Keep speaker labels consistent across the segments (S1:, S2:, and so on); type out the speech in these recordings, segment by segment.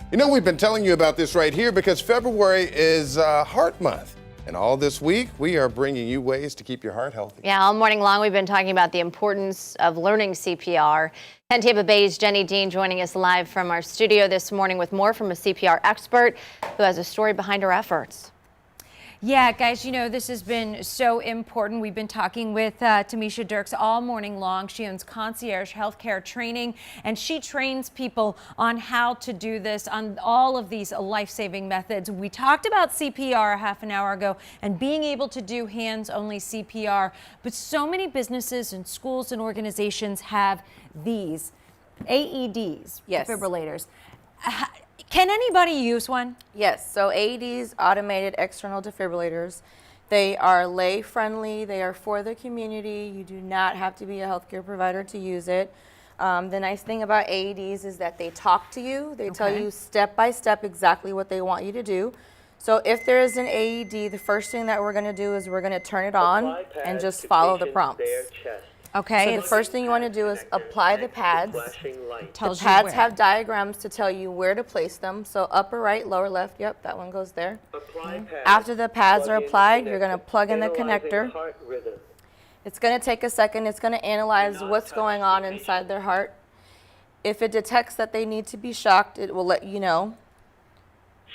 S1: You know, we've been telling you about this right here because February is Heart Month. And all this week, we are bringing you ways to keep your heart healthy.
S2: Yeah, all morning long, we've been talking about the importance of learning CPR. 10 Tampa Bay's Jenny Dean joining us live from our studio this morning with more from a CPR expert who has a story behind her efforts.
S3: Yeah, guys, you know, this has been so important. We've been talking with Tamisha Derks all morning long. She owns Concierge Healthcare Training, and she trains people on how to do this, on all of these life-saving methods. We talked about CPR a half an hour ago and being able to do hands-only CPR, but so many businesses and schools and organizations have these AEDs,
S4: yes,
S3: defibrillators. Can anybody use one?
S4: Yes, so AEDs, Automated External Defibrillators, they are lay friendly, they are for the community. You do not have to be a healthcare provider to use it. The nice thing about AEDs is that they talk to you, they tell you step by step exactly what they want you to do. So if there is an AED, the first thing that we're going to do is we're going to turn it on and just follow the prompts.
S3: Okay.
S4: So the first thing you want to do is apply the pads. The
S3: Tells you
S4: pads
S3: where.
S4: have diagrams to tell you where to place them. So upper right, lower left, yep, that one goes there. After the pads are applied, you're going to plug in the connector. It's going to take a second. It's going to analyze what's going on inside their heart. If it detects that they need to be shocked, it will let you know.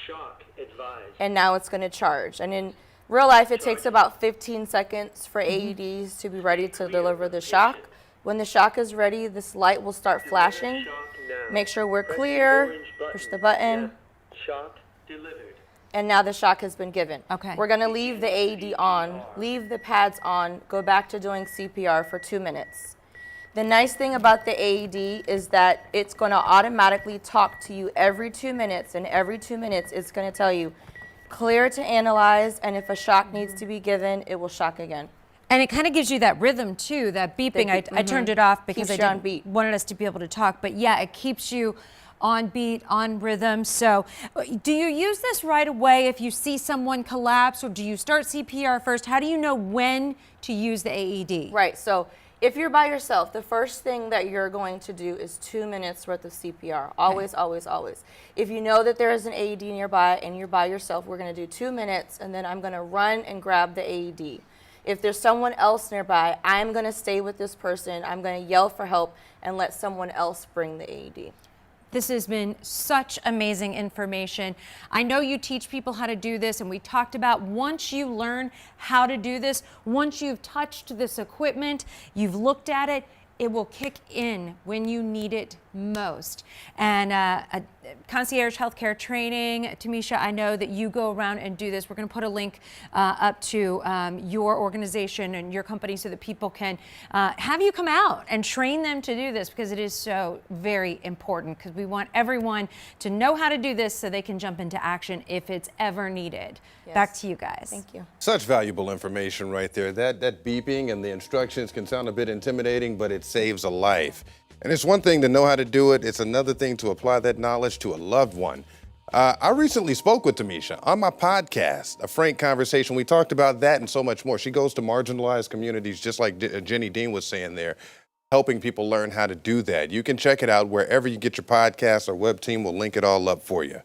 S5: Shock advised.
S4: And now it's going to charge. And in real life, it takes about 15 seconds for AEDs to be ready to deliver the shock. When the shock is ready, this light will start flashing. Make sure we're clear, push the button.
S5: Shock delivered.
S4: And now the shock has been given.
S3: Okay.
S4: We're going to leave the AED on, leave the pads on, go back to doing CPR for 2 minutes. The nice thing about the AED is that it's going to automatically talk to you every 2 minutes, and every 2 minutes it's going to tell you clear to analyze, and if a shock needs to be given, it will shock again.
S3: And it kind of gives you that rhythm too, that beeping. I turned it off because
S4: Keeps
S3: I
S4: you on
S3: didn't
S4: beat.
S3: wanted us to be able to talk, but yeah, it keeps you on beat, on rhythm. So do you use this right away if you see someone collapse, or do you start CPR first? How do you know when to use the AED?
S4: Right, so if you're by yourself, the first thing that you're going to do is 2 minutes worth of CPR. Always, always, always. If you know that there is an AED nearby and you're by yourself, we're going to do 2 minutes, and then I'm going to run and grab the AED. If there's someone else nearby, I'm going to stay with this person. I'm going to yell for help and let someone else bring the AED.
S3: This has been such amazing information. I know you teach people how to do this, and we talked about once you learn how to do this, once you've touched this equipment, you've looked at it, it will kick in when you need it most. And Concierge Healthcare Training, Tamisha, I know that you go around and do this. We're going to put a link up to your organization and your company so that people can have you come out and train them to do this, because it is so very important, because we want everyone to know how to do this so they can jump into action if it's ever needed.
S4: Yes.
S3: Back to you guys.
S4: Thank you.
S1: Such valuable information right there. That beeping and the instructions can sound a bit intimidating, but it saves a life. And it's one thing to know how to do it. It's another thing to apply that knowledge to a loved one. I recently spoke with Tamisha on my podcast, A Frank Conversation. We talked about that and so much more. She goes to marginalized communities, just like Jenny Dean was saying there, helping people learn how to do that. You can check it out wherever you get your podcasts. Our web team will link it all up for you.